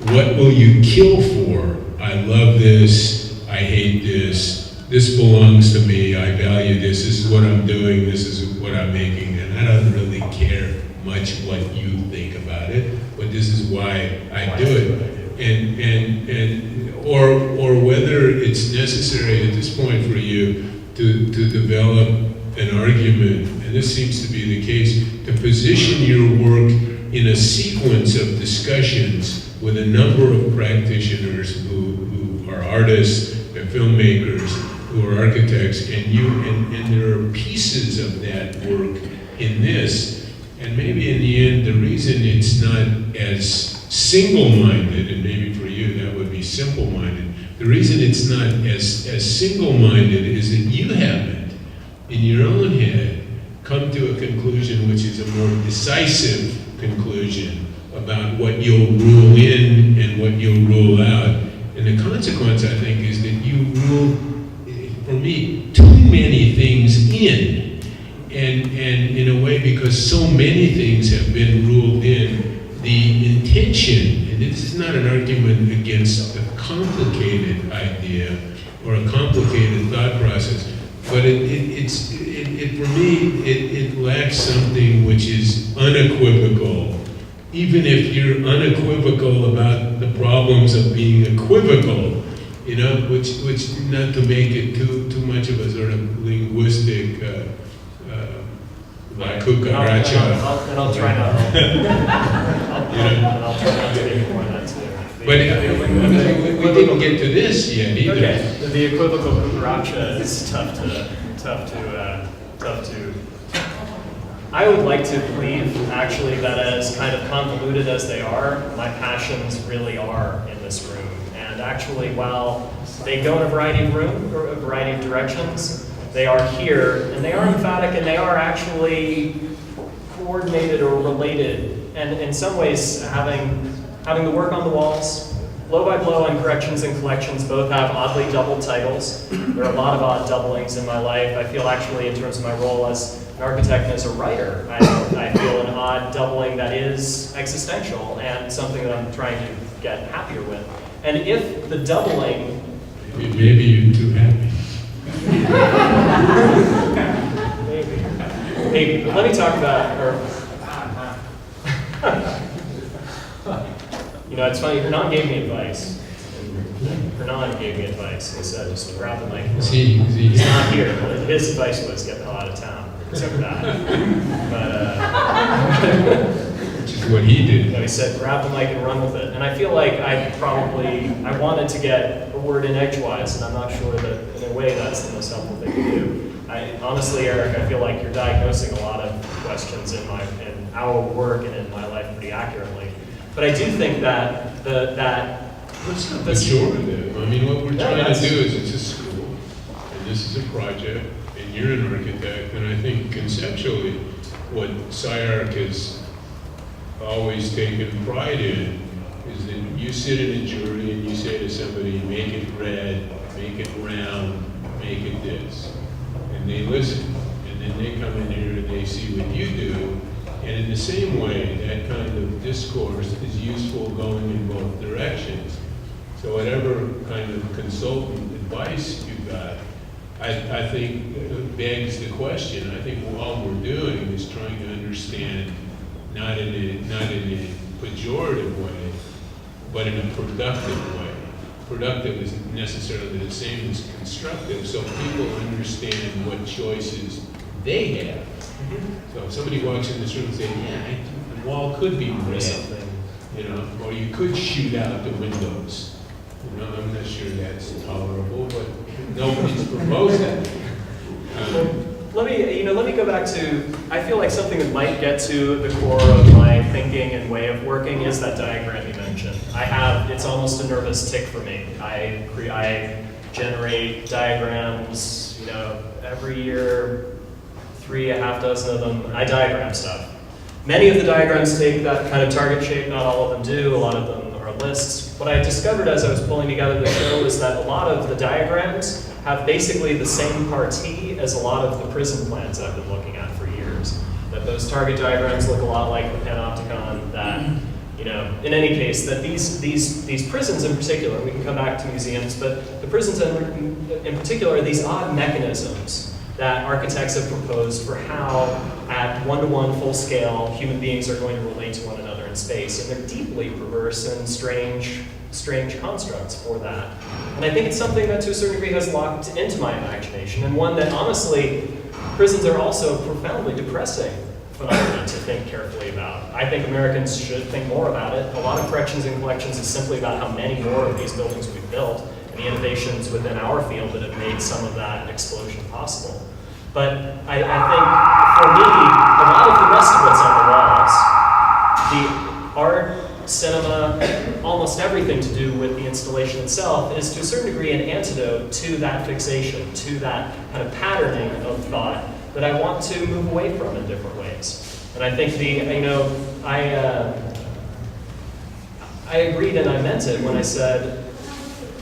what will you kill for? I love this, I hate this belongs to me, I value this is what I'm doing, this is what I'm making, and I don't really care much what you think about it, but this is why I do it. Or whether it's necessary at this point for you to develop an argument, and this seems to be the case, to position your work in a sequence of discussions with a number of practitioners who are artists, they're filmmakers, who are architects, and there are pieces of that work in this. And maybe in the end, the reason it's not as single-minded, and maybe for you that would be simple-minded, the reason it's not as single-minded is that you haven't, in your own head, come to a conclusion which is a more decisive conclusion about what you'll rule in and what you'll rule out. And the consequence, I think, is that you rule, for me, too many things in. And in a way, because so many things have been ruled in, the intention, and this is not an argument against a complicated idea or a complicated thought process, but for me, it lacks something which is unequivocal. Even if you're unequivocal about the problems of being equivocal, you know, which not to make it too much of a sort of linguistic la cucaracha. And I'll try not. I'll try not to make more of that too. But we didn't get to this yet either. Okay, the equivocal cucaracha is tough to. I would like to believe, actually, that as kind of convoluted as they are, my passions really are in this room. And actually, while they go in a variety of directions, they are here, and they are emphatic, and they are actually coordinated or related. And in some ways, having the work on the walls, Blow by Blow and Corrections and Collections both have oddly doubled titles. There are a lot of odd doublings in my life. I feel actually, in terms of my role as an architect and as a writer, I feel an odd doubling that is existential and something that I'm trying to get happier with. And if the doubling... Maybe you're too happy. Maybe. But let me talk about... You know, it's funny, Hernan gave me advice. Hernan gave me advice. He said, just grab the mic. He's not here, but his advice was get the hell out of town. Except for that. Which is what he did. You know, he said, grab the mic and run with it. And I feel like I wanted to get a word in edgewise, and I'm not sure that, in a way, that's the most helpful thing to do. Honestly, Eric, I feel like you're diagnosing a lot of questions in our work and in my life pretty accurately. But I do think that What's not pejorative? I mean, what we're trying to do is it's a school, and this is a project, and you're an architect, and I think conceptually what SCI-Arc has always taken pride in is that you sit in a jury and you say to somebody, make it red, make it round, make it this. And they listen, and then they come in here and they see what you do. And in the same way, that kind of discourse is useful going in both directions. So whatever kind of consultant advice you got, I think begs the question. I think all we're doing is trying to understand, not in a pejorative way, but in a productive way. Productive isn't necessarily the same as constructive, so people understand what choices they have. So if somebody walks in this room and says, yeah, the wall could be red, you know, or you could shoot out the windows. You know, I'm not sure that's tolerable, but nobody's proposed that. let me go back to, I feel like something that might get to the core of my thinking and way of working is that diagram you mentioned. It's almost a nervous tick for me. I generate diagrams, every year, 3 6 of them. I diagram stuff. Many of the diagrams take that kind of target shape, not all of them do, a lot of them are lists. What I discovered as I was pulling together the show is that a lot of the diagrams have basically the same parti as a lot of the prison plans I've been looking at for years. That those target diagrams look a lot like the panopticon, that, in any case, that these prisons in particular, we can come back to museums, but the prisons in particular are these odd mechanisms that architects have proposed for how, at one-to-one, full-scale, human beings are going to relate to one another in space. And they're deeply perverse and strange constructs for that. And I think it's something that, to a certain degree, has locked into my imagination, and one that, honestly, prisons are also profoundly depressing phenomenon to think carefully about. I think Americans should think more about it. A lot of Corrections and Collections is simply about how many more of these buildings we've built, and the innovations within our field that have made some of that explosion possible. But I think, for me, a lot of the rest of what's on the walls, the art, cinema, almost everything to do with the installation itself, is to a certain degree an antidote to that fixation, to that kind of patterning of thought that I want to move away from in different ways. And I think I agreed and I meant it when I said,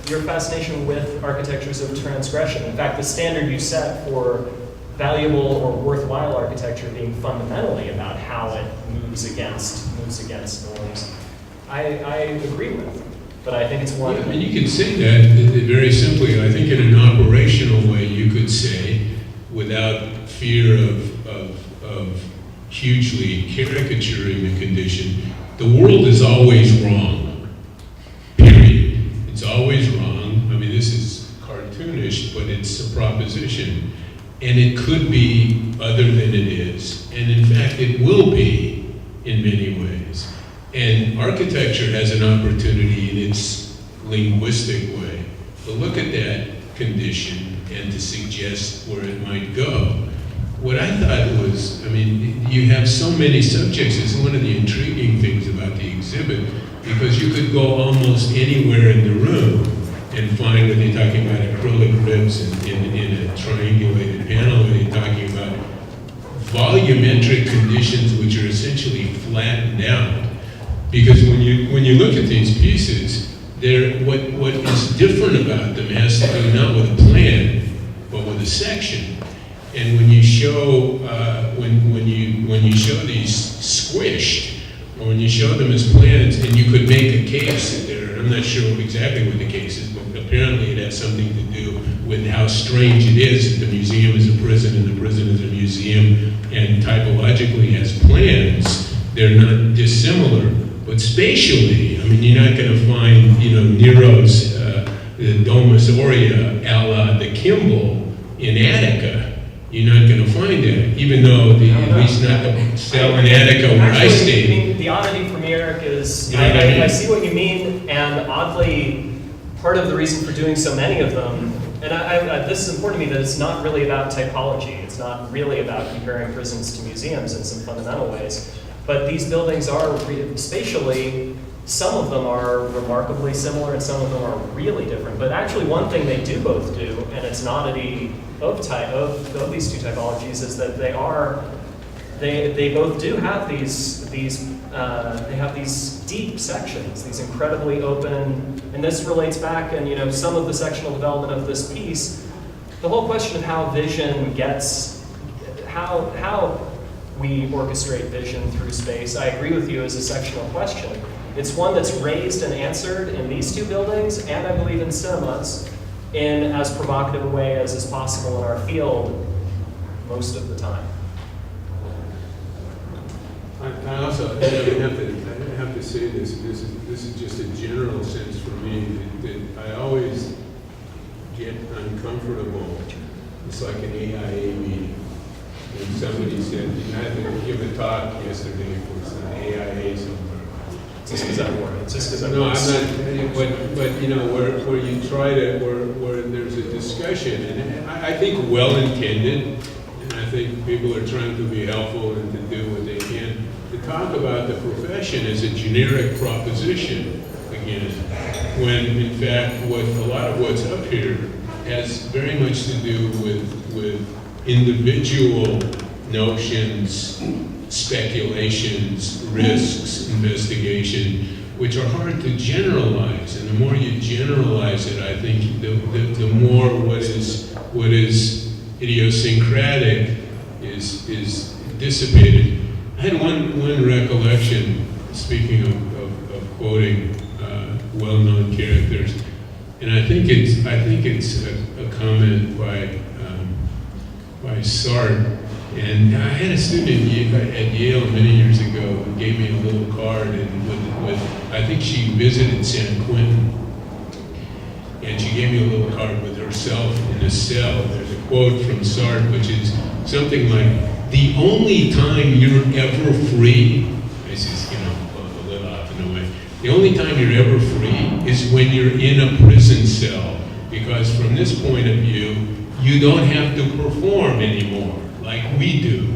your fascination with architectures of transgression. In fact, the standard you set for valuable or worthwhile architecture being fundamentally about how it moves against norms, I agree with. But I think it's one. Yeah, I mean, you could say that very simply. I think in an operational way, you could say, without fear of hugely caricaturing the condition, the world is always wrong. Period. It's always wrong. I mean, this is cartoonish, but it's a proposition. And it could be other than it is. And in fact, it will be in many ways. And architecture has an opportunity in its linguistic way to look at that condition and to suggest where it might go. What I thought was, I mean, you have so many subjects. It's one of the intriguing things about the exhibit, because you could go almost anywhere in the room and find, when you're talking about acrylic ribs in a triangulated panel, when you're talking about volumetric conditions which are essentially flattened out. Because when you look at these pieces, what is different about them has to do not with a plan, but with a section. And when you show when you show these squished, or when you show them as plans, and you could make a case that I'm not sure exactly what the case is, but apparently it has something to do with how strange it is that the museum is a prison and the prison is a museum, and typologically has plans. They're not dissimilar, but spatially, I mean, you're not going to find, Nero's the Domus Aurea a la the Kimball in Attica. You're not going to find that, even though at least not the cell in Attica where I stayed. The oddity from Eric is, I see what you mean, and oddly, part of the reason for doing so many of them, and this is important to me, that it's not really about typology. It's not really about comparing prisons to museums in some fundamental ways. But these buildings are, spatially, some of them are remarkably similar and some of them are really different. But actually one thing they do both do, and it's an oddity of these two typologies, is that they both do have these deep sections, these incredibly open, and this relates back, and some of the sectional development of this piece, the whole question of how vision gets, how we orchestrate vision through space, I agree with you, as a sectional question. It's one that's raised and answered in these two buildings, and I believe in cinemas, in as provocative a way as is possible in our field most of the time. I also have to say this is just a general sense for me that I always get uncomfortable. It's like an AIA meeting. And somebody said, I had to give a talk yesterday for some AIA somewhere. Just because I work. No, I'm not. But where you try to, where there's a discussion, and I think well intended, and I think people are trying to be helpful and to do what they can. To talk about the profession as a generic proposition, again, when in fact a lot of what's up here has very much to do with individual notions, speculations, risks, investigation, which are hard to generalize. And the more you generalize it, I think the more what is idiosyncratic is dissipated. I had one recollection, speaking of quoting well-known characters, and I think it's a comment by Sartre. And I had a student at Yale many years ago who gave me a little card, and with I think she visited San Quentin, and she gave me a little card with herself in a cell. There's a quote from Sartre, which is something like, "The only time you're ever free," this is, a little off in a way, "the only time you're ever free is when you're in a prison cell, because from this point of view, you don't have to perform anymore like we do.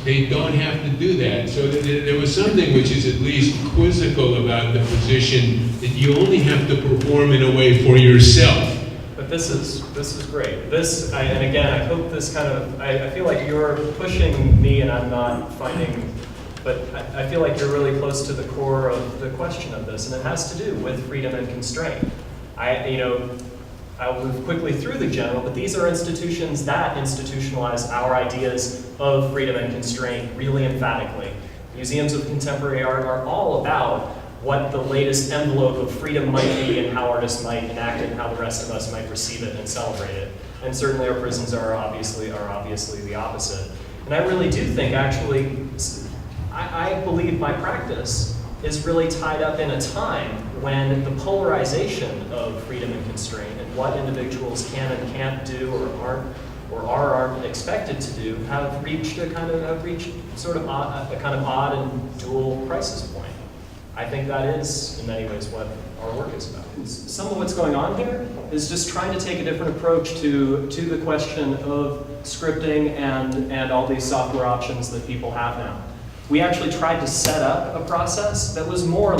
They don't have to do that." So there was something which is at least quizzical about the position that you only have to perform in a way for yourself. But this is great. And again, I hope this I feel like you're pushing me and I'm not finding, but I feel like you're really close to the core of the question of this, and it has to do with freedom and constraint. I'll move quickly through the general, but these are institutions that institutionalize our ideas of freedom and constraint really emphatically. Museums of contemporary art are all about what the latest envelope of freedom might be and how artists might enact it and how the rest of us might receive it and celebrate it. And certainly our prisons are obviously the opposite. And I really do think, actually, I believe my practice is really tied up in a time when the polarization of freedom and constraint and what individuals can and can't do or aren't expected to do have reached a kind of odd and dual crisis point. I think that is, in many ways, what our work is about. Some of what's going on here is just trying to take a different approach to the question of scripting and all these software options that people have now. We actually tried to set up a process that was more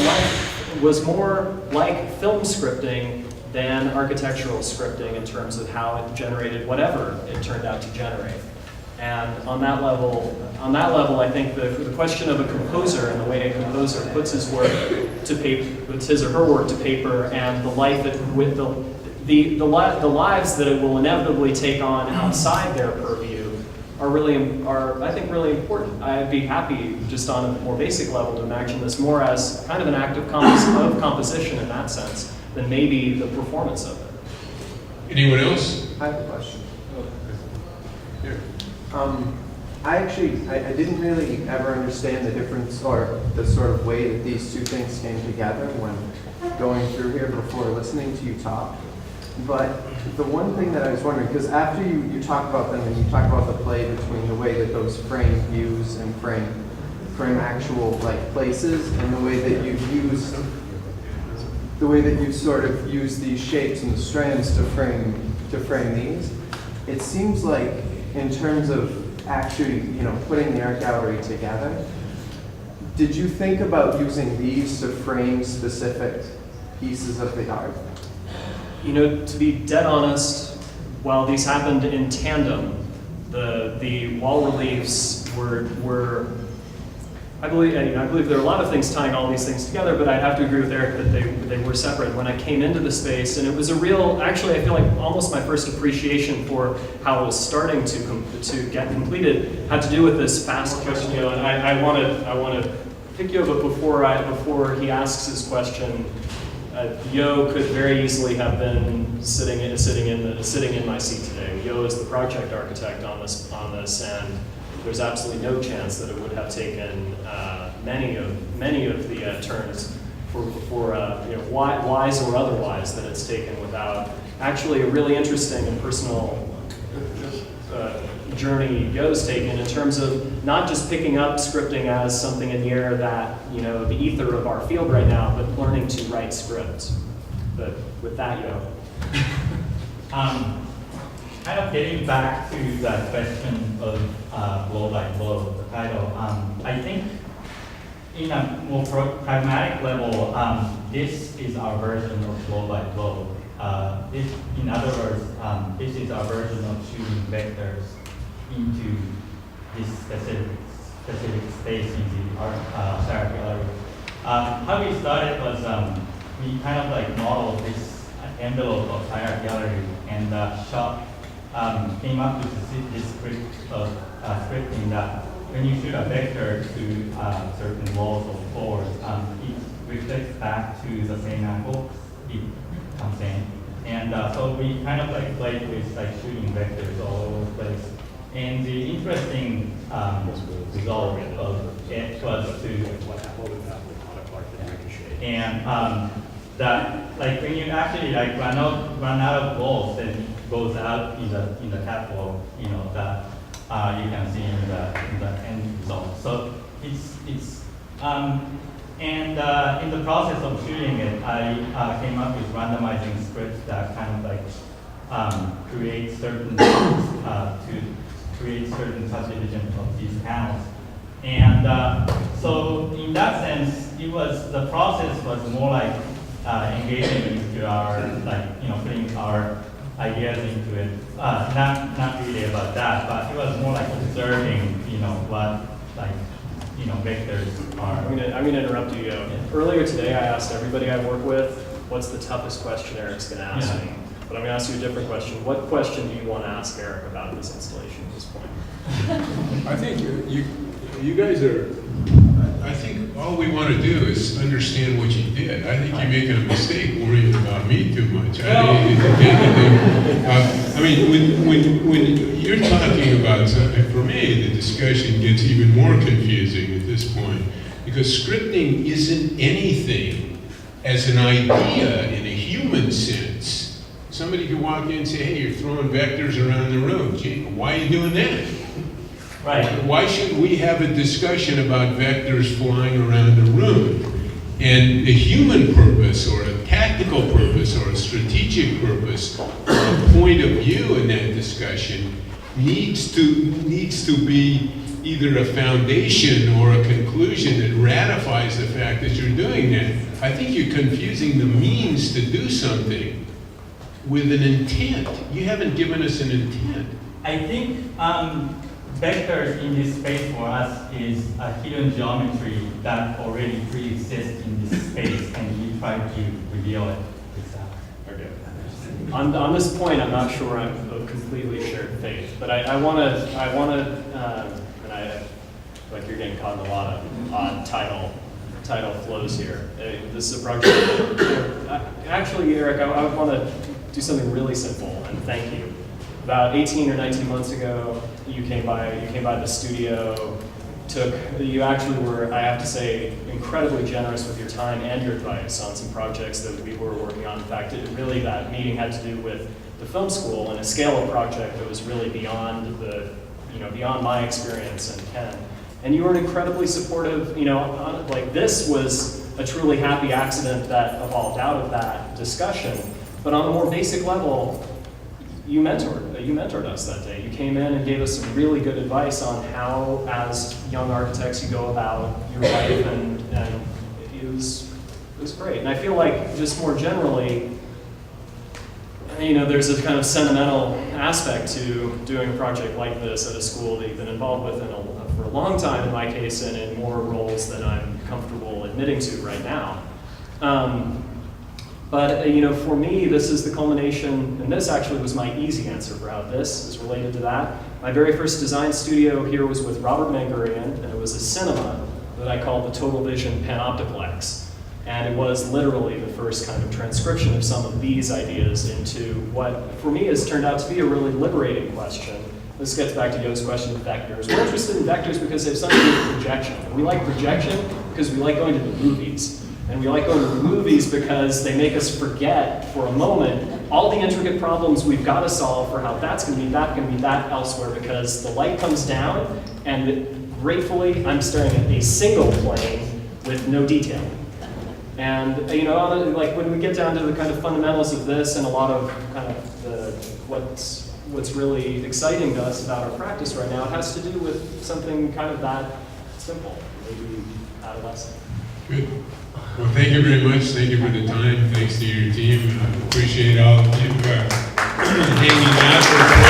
like film scripting than architectural scripting in terms of how it generated whatever it turned out to generate. And on that level, I think the question of a composer and the way a composer puts his work to paper, puts his or her work to paper, and the life with the lives that it will inevitably take on outside their purview are I think really important. I'd be happy, just on a more basic level, to imagine this more as kind of an act of composition in that sense than maybe the performance of it. Anyone else? I have a question. Here. I didn't really ever understand the difference or the sort of way that these two things came together when going through here before listening to you talk. But the one thing that I was wondering, because after you talk about them and you talk about the play between the way that those frame views and frame actual places and the way that you sort of use these shapes and the strands to frame these, it seems like in terms of actually putting the art gallery together, did you think about using these to frame specific pieces of the art? To be dead honest, while these happened in tandem, the wall reliefs were I believe there are a lot of things tying all these things together, but I'd have to agree with Eric that they were separate. When I came into the space, and it was actually I feel like almost my first appreciation for how it was starting to get completed had to do with this fast question. And I want to pick you up before he asks his question. Yo could very easily have been sitting in my seat today. Yo is the project architect on this, and there's absolutely no chance that it would have taken many of the turns for wise or otherwise that it's taken without actually a really interesting and personal journey Yo's taken in terms of not just picking up scripting as something in the air that, the ether of our field right now, but learning to write scripts. But with that, Yo. kind of getting back to the question of blow by blow, the title, I think in a more pragmatic level, this is our version of blow by blow. In other words, this is our version of shooting vectors into this specific space in the art gallery. How we started was we kind of like modeled this envelope of art gallery and came up with this scripting that when you shoot a vector to certain walls or floors, it reflects back to the same angle it comes in. And so we kind of like played with like shooting vectors all over the place. And the interesting result of it was to, and that like when you actually like run out of walls, then it goes out in the catalog, you know, that you can see in the end result. So it's and in the process of shooting it, I came up with randomizing scripts that kind of like create certain subdivision of these panels. And so in that sense, the process was more like engaging into our, like, you know, putting our ideas into it. Not really about that, but it was more like observing, you know, what, like, you know, vectors are. I'm gonna interrupt you. Earlier today, I asked everybody I work with, what's the toughest question Eric's gonna ask me? But I'm gonna ask you a different question. What question do you want to ask Eric about this installation at this point? I think you guys are, I think all we want to do is understand what you did. I think you're making a mistake worrying about me too much. I mean, when you're talking about something, for me, the discussion gets even more confusing at this point, because scripting isn't anything as an idea in a human sense. Somebody could walk in and say, hey, you're throwing vectors around the room. Gee, why are you doing that? Right. Why should we have a discussion about vectors flying around the room? And the human purpose, or a tactical purpose, or a strategic purpose, or a point of view in that discussion needs to be either a foundation or a conclusion that ratifies the fact that you're doing that. I think you're confusing the means to do something with an intent. You haven't given us an intent. I think vectors in this space for us is a hidden geometry that already pre-exists in this space, and we try to reveal it with that. Okay. On this point, I'm not sure I'm of completely shared faith, but I want to, and I like you're getting caught in a lot of odd title flows here. This is a project. Actually, Eric, I want to do something really simple, and thank you. About 18 or 19 months ago, you came by the studio. You actually were, I have to say, incredibly generous with your time and your advice on some projects that we were working on. In fact, that meeting had to do with the film school and a scale of project that was really beyond my experience and Ken. And you were incredibly supportive. Like this was a truly happy accident that evolved out of that discussion. But on a more basic level, you mentored us that day. You came in and gave us some really good advice on how, as young architects, you go about your life, and it was great. And I feel like just more generally, there's a kind of sentimental aspect to doing a project like this at a school that you've been involved with for a long time, in my case, and in more roles than I'm comfortable admitting to right now. But for me, this is the culmination, and this actually was my easy answer for how this is related to that. My very first design studio here was with Robert Mangurian, and it was a cinema that I called the Total Vision Panoptiplex. And it was literally the first kind of transcription of some of these ideas into what, for me, has turned out to be a really liberating question. This gets back to Yo's question of vectors. We're interested in vectors because they have something to do with projection. And we like projection because we like going to the movies. And we like going to the movies because they make us forget for a moment all the intricate problems we've got to solve for how that's going to be that elsewhere, because the light comes down and gratefully I'm staring at a single plane with no detail. And like when we get down to the kind of fundamentals of this and a lot of kind of what's really exciting to us about our practice right now. It has to do with something kind of that simple, maybe adolescent. Good. Well, thank you very much. Thank you for the time. Thanks to your team. I appreciate all of you hanging out for